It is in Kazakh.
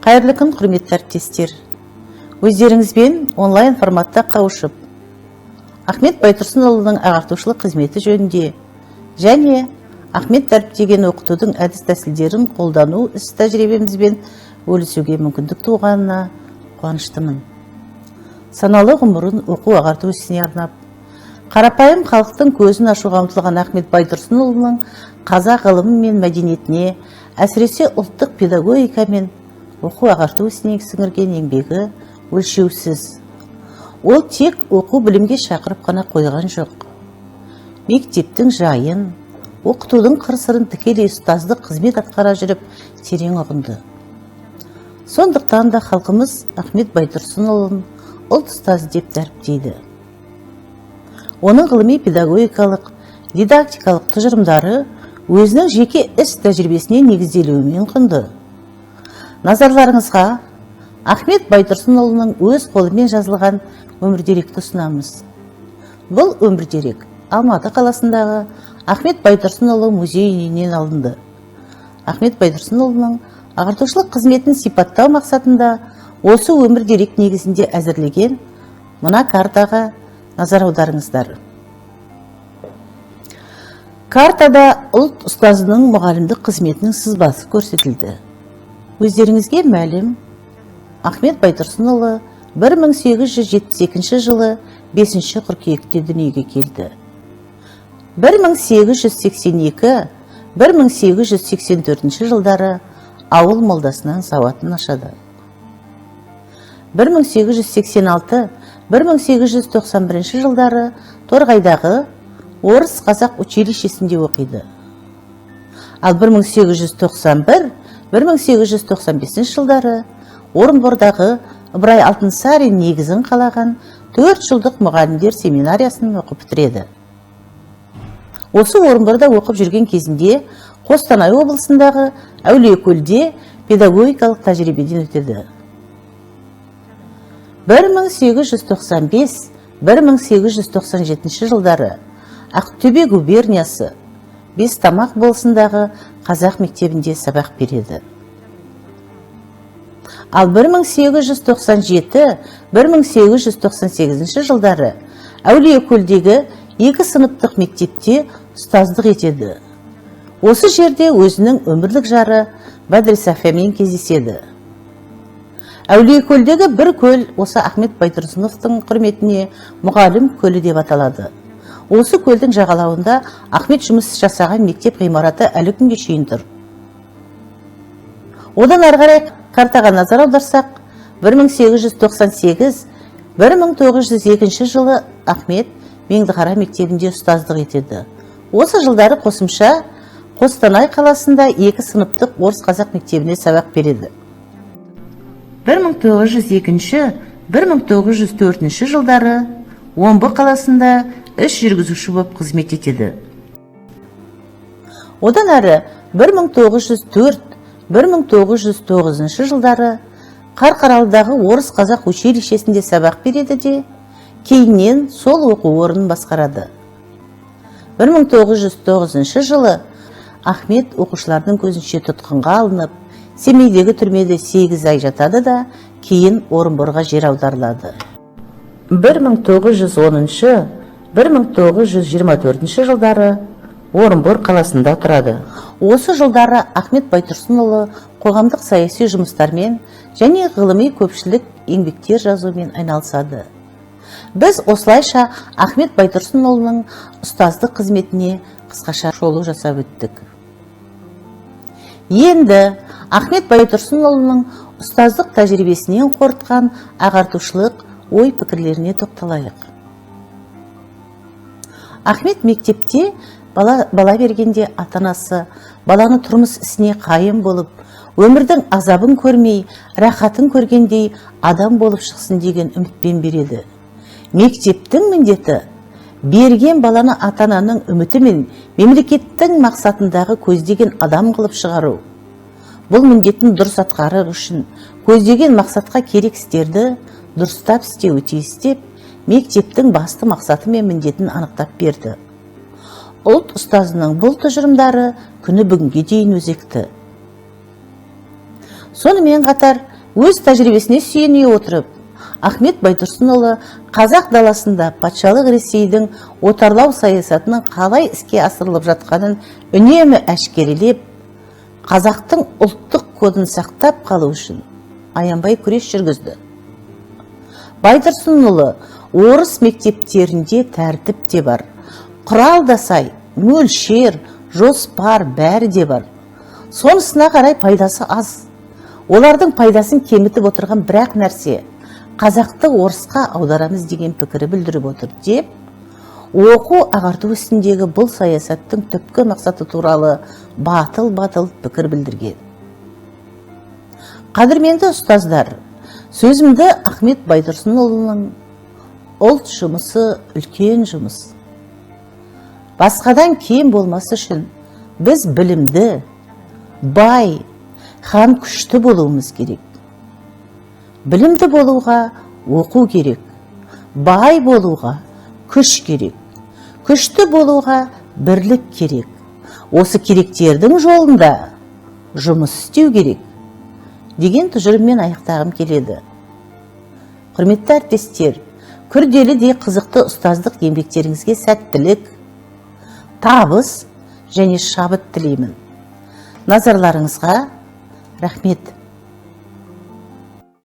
Қайырлы күн, құрметті әріптестер. Өздеріңізбен онлайн форматта қауышып, Ахмет Байтұрсынұлының ағартушылық қызметі жөнінде және Ахмет дәріптеген оқытудың әдіс-тәсілдерін қолдану іс-тәжірибемізбен бөлісуге мүмкіндік туғанына қуаныштымын. Саналы ғұмырын оқу-ағарту ісіне арнап, қарапайым халықтың көзін ашуға ұмтылған Ахмет Байтұрсынұлының қазақ ғылымы мен мәдениетіне, әсіресе ұлттық педагогика мен оқу-ағарту ісіне сіңірген еңбегі өлшеусіз. Ол тек оқу-білімге шақырып қана қойған жоқ. Мектептің жайын, оқытудың қыр-сырын тікелей ұстаздық қызмет атқара жүріп терең ұғынды. Сондықтан да халқымыз Ахмет Байтұрсынұлын ұлт ұстазы деп дәріптейді. Оның ғылыми педагогикалық, дидактикалық тұжырымдары өзінің жеке іс тәжірибесіне негізделуімен құнды. Назарларыңызға Ахмет Байтұрсынұлының өз қолымен жазылған өмірдеректі ұсынамыз. Бұл өмірдерек Алматы қаласындағы Ахмет Байтұрсынұлы музейінен алынды. Ахмет Байтұрсынұлының ағартушылық қызметін сипаттау мақсатында осы өмірдерек негізінде әзірлеген мына картаға назар аударыңыздар. Картада ұлт ұстазының мұғалімдік қызметінің сызбасы көрсетілді. Өздеріңізге мәлім, Ахмет Байтұрсынұлы 1872 жылы 5 қыркүйекте дүниеге келді. 1882-1884 жылдары ауыл молдасынан сауатын ашады. 1886-1891 жылдары Торғайдағы орыс қазақ училищесінде оқиды. Ал 1891-1895 жылдары Орынбордағы Ыбырай Алтынсарин негізін қалаған 4 жылдық мұғалімдер семинариясын оқып бітіреді. Осы Орынборда оқып жүрген кезінде Қостанай облысындағы Әулиекөлде педагогикалық тәжірибеден өтеді. 1895-1897 жылдары Ақтөбе губерниясы Бестамақ болысындағы қазақ мектебінде сабақ береді. Ал 1897-1898 жылдары Әулиекөлдегі 2 сыныптық мектепте ұстаздық етеді. Осы жерде өзінің өмірлік жары Бәдірсафиямен кездеседі. Әулиекөлдегі бір көл осы Ахмет Байтұрсыновтың құрметіне мұғалім көлі деп аталады. Осы көлдің жағалауында Ахмет жұмыс жасаған мектеп ғимараты әлі күнге шейін тұр. Одан ары қарай картаға назар аударсақ, 1898-1902 жылы Ахмет Меңдіқара мектебінде ұстаздық етеді. Осы жылдары қосымша Қостанай қаласында 2 сыныптық орыс қазақ мектебіне сабақ береді. 1902-1904 жылдары Омбы қаласында іс жүргізуші болып қызмет етеді. Одан әрі 1904-1909 жылдары Қарқаралыдағы орыс қазақ училищесінде сабақ береді де, кейіннен сол оқу орнын басқарады. 1909 жылы Ахмет оқушылардың көзінше тұтқынға алынып, Семейдегі түрмеде 8 ай жатады да, кейін Орынборға жер аударылады. 1910-1924 жылдары Орынбор қаласында тұрады. Осы жылдары Ахмет Байтұрсынұлы қоғамдық саяси жұмыстармен және ғылыми көпшілік еңбектер жазумен айналысады. Біз осылайша Ахмет Байтұрсынұлының ұстаздық қызметіне қысқаша шолу жасап өттік. Енді Ахмет Байтұрсынұлының ұстаздық тәжірибесінен қорытқан ағартушылық ой пікірлеріне тоқталайық. Ахмет мектепте бала бергенде ата-анасы баланы тұрмыс ісіне қайым болып, өмірдің азабын көрмей, рахатын көргендей адам болып шықсын деген үмітпен береді. Мектептің міндеті берген баланы ата-ананың үміті мен мемлекеттің мақсатындағы көздеген адам қылып шығару. Бұл міндетін дұрыс атқару үшін көздеген мақсатқа керек істерді дұрыстап істеуі тиіс деп, мектептің басты мақсаты мен міндетін анықтап берді. Ұлт ұстазының бұл тұжырымдары күні бүгінге дейін өзекті. Сонымен қатар өз тәжірибесіне сүйене отырып, Ахмет Байтұрсынұлы қазақ даласында патшалық Ресейдің отарлау саясатының қалай іске асырылып жатқанын үнемі әшкерелеп, қазақтың ұлттық кодын сақтап қалу үшін аянбай күрес жүргізді. Байтұрсынұлы орыс мектептерінде тәртіп те бар, құрал да сай, мөлшер, жоспар бәрі де бар. Сонысына қарай пайдасы аз. Олардың пайдасын кемітіп отырған бірақ нәрсе, қазақты орысқа аударамыз деген пікірі білдіріп отыр деп, оқу ағарту үстіндегі бұл саясаттың түпкі мақсаты туралы батыл-батыл пікір білдірген. Қадірменді ұстаздар, сөзімді Ахмет Байтұрсынұлының ұлт жұмысы үлкен жұмыс. Басқадан кем болмасы үшін біз білімді, бай, һәм күшті болуымыз керек. Білімді болуға оқу керек, бай болуға күш керек, күшті болуға бірлік керек. Осы керектердің жолында жұмыс істеу керек деген тұжырыммен аяқтағым келеді. Құрметті әріптестер, күрделі де қызықты ұстаздық еңбектеріңізге сәттілік, табыс және шабыт тілеймін. Назарларыңызға рахмет.